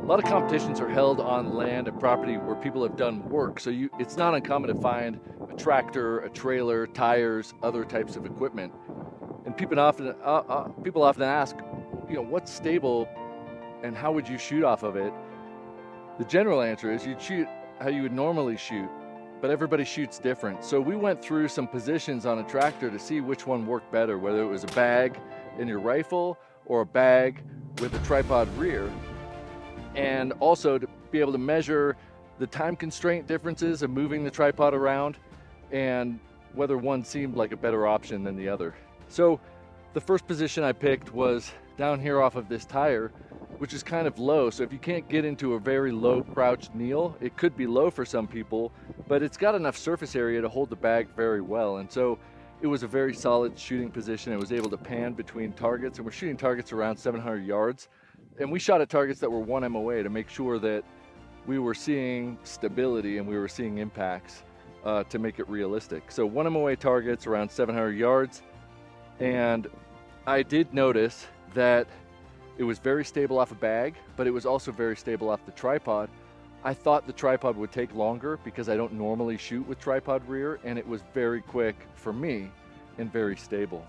A lot of competitions are held on land and property where people have done work, so it's not uncommon to find a tractor, a trailer, tires, other types of equipment. And people often ask, what's stable and how would you shoot off of it? The general answer is you'd shoot how you would normally shoot, but everybody shoots different. So we went through some positions on a tractor to see which one worked better, whether it was a bag in your rifle or a bag with a tripod rear, and also to be able to measure the time constraint differences of moving the tripod around and whether one seemed like a better option than the other. So the first position I picked was down here off of this tire, which is kind of low. So if you can't get into a very low crouched kneel, it could be low for some people, but it's got enough surface area to hold the bag very well. And so it was a very solid shooting position. I was able to pan between targets, and we're shooting targets around 700 yards. And we shot at targets that were 1 MOA to make sure that we were seeing stability and we were seeing impacts to make it realistic. So 1 MOA targets around 700 yards. And I did notice that it was very stable off a bag, but it was also very stable off the tripod. I thought the tripod would take longer because I don't normally shoot with tripod rear, and it was very quick for me and very stable.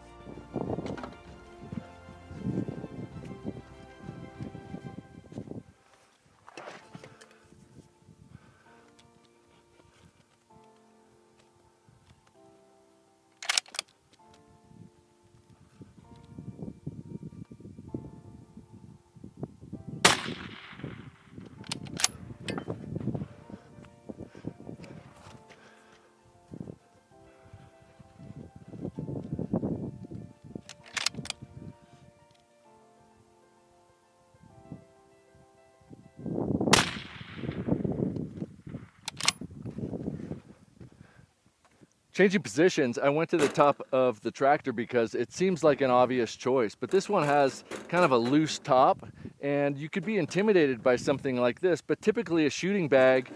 Changing positions, I went to the top of the tractor because it seems like an obvious choice, but this one has kind of a loose top, and you could be intimidated by something like this, but typically a shooting bag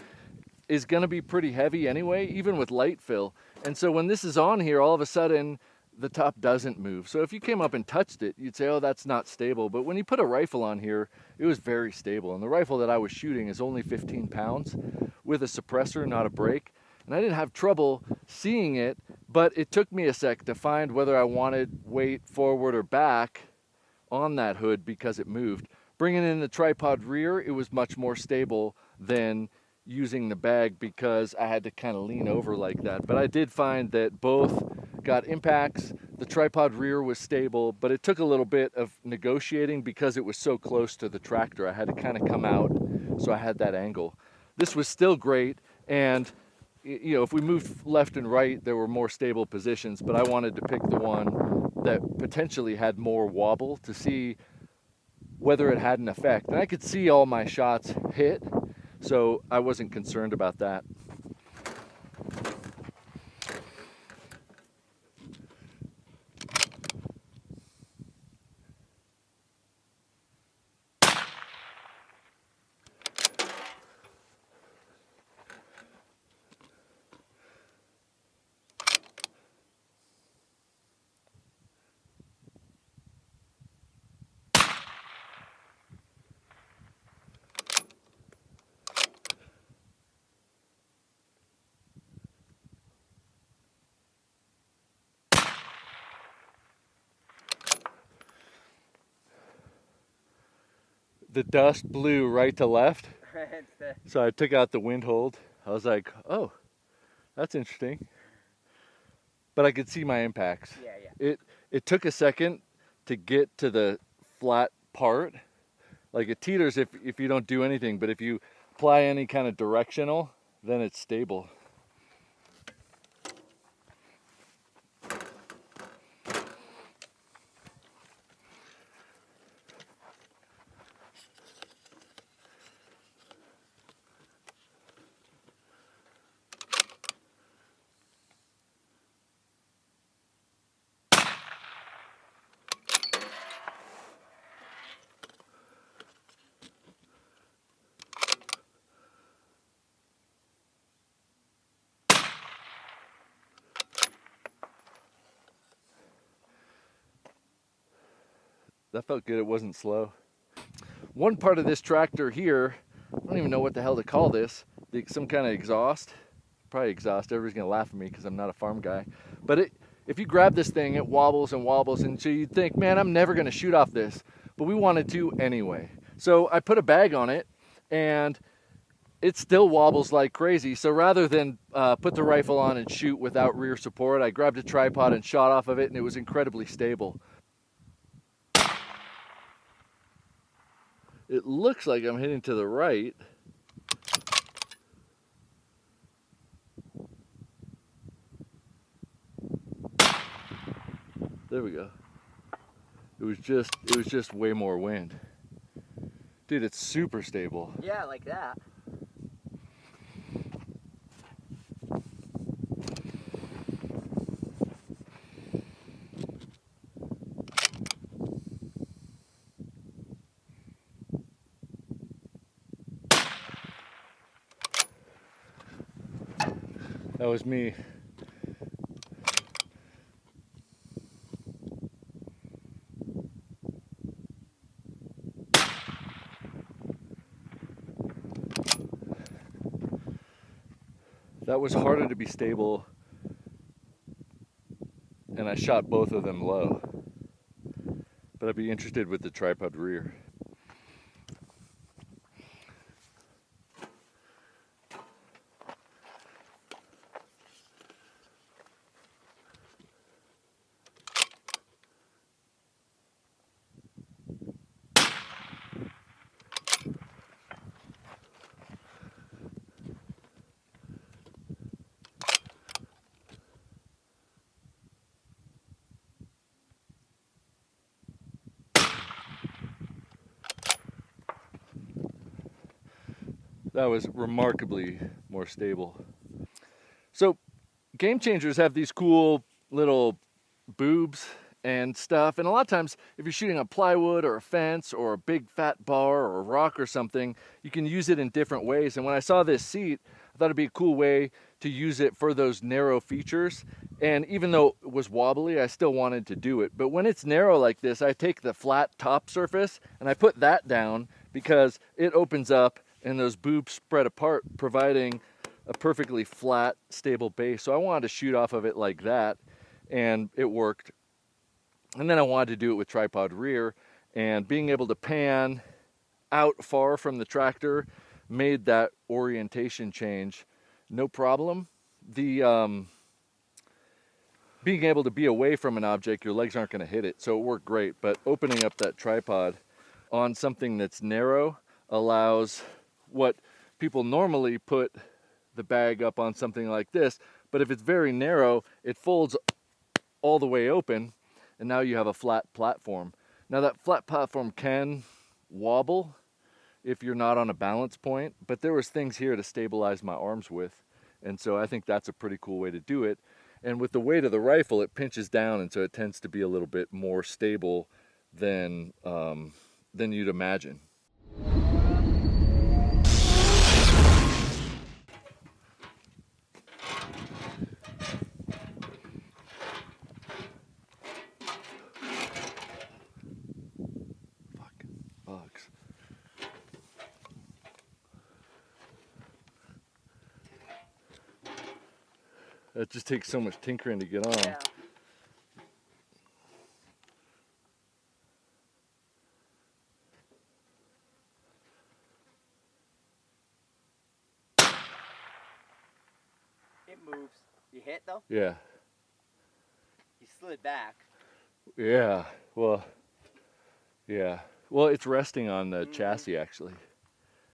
is gonna be pretty heavy anyway, even with light fill. And so when this is on here, all of a sudden, the top doesn't move. So if you came up and touched it, you'd say, oh, that's not stable. But when you put a rifle on here, it was very stable. And the rifle that I was shooting is only 15 pounds with a suppressor, not a brake. And I didn't have trouble seeing it, but it took me a sec to find whether I wanted weight forward or back on that hood because it moved. Bringing in the tripod rear, it was much more stable than using the bag because I had to kind of lean over like that. But I did find that both got impacts. The tripod rear was stable, but it took a little bit of negotiating because it was so close to the tractor. I had to kind of come out, so I had that angle. This was still great, and if we moved left and right, there were more stable positions, but I wanted to pick the one that potentially had more wobble to see whether it had an effect. And I could see all my shots hit, so I wasn't concerned about that. The dust blew right to left, so I took out the wind hold. I was like, oh, that's interesting. But I could see my impacts. Yeah. It took a second to get to the flat part. Like it teeters if you don't do anything, but if you apply any kind of directional, then it's stable. That felt good, it wasn't slow. one part of this tractor here, I don't even know what the hell to call this, some kind of exhaust, probably exhaust, everybody's gonna laugh at me because I'm not a farm guy, but if you grab this thing, it wobbles and wobbles, and so you'd think, man, I'm never gonna shoot off this, but we wanted to anyway. So I put a bag on it, and it still wobbles like crazy. So rather than put the rifle on and shoot without rear support, I grabbed a tripod and shot off of it, and it was incredibly stable. It looks like I'm hitting to the right. There we go. It was just way more wind. Dude, it's super stable. Yeah, like that. That was me. That was harder to be stable, and I shot both of them low. But I'd be interested with the tripod rear. That was remarkably more stable. So game changers have these cool little boobs and stuff, and a lot of times if you're shooting on plywood or a fence or a big fat bar or a rock or something, you can use it in different ways. And when I saw this seat, I thought it'd be a cool way to use it for those narrow features. And even though it was wobbly, I still wanted to do it. But when it's narrow like this, I take the flat top surface and I put that down because it opens up and those boobs spread apart, providing a perfectly flat, stable base. So I wanted to shoot off of it like that, and it worked. And then I wanted to do it with tripod rear, and being able to pan out far from the tractor made that orientation change no problem. The being able to be away from an object, your legs aren't going to hit it, so it worked great. But opening up that tripod on something that's narrow allows what people normally put the bag up on something like this, but if it's very narrow, it folds all the way open, and now you have a flat platform. Now that flat platform can wobble if you're not on a balance point, but there was things here to stabilize my arms with, and so I think that's a pretty cool way to do it. And with the weight of the rifle, it pinches down, and so it tends to be a little bit more stable than you'd imagine. Fucking bugs. That just takes so much tinkering to get on. Yeah. It moves. You hit though? Yeah. You slid back. Yeah. Well, yeah. Well, it's resting on the chassis actually.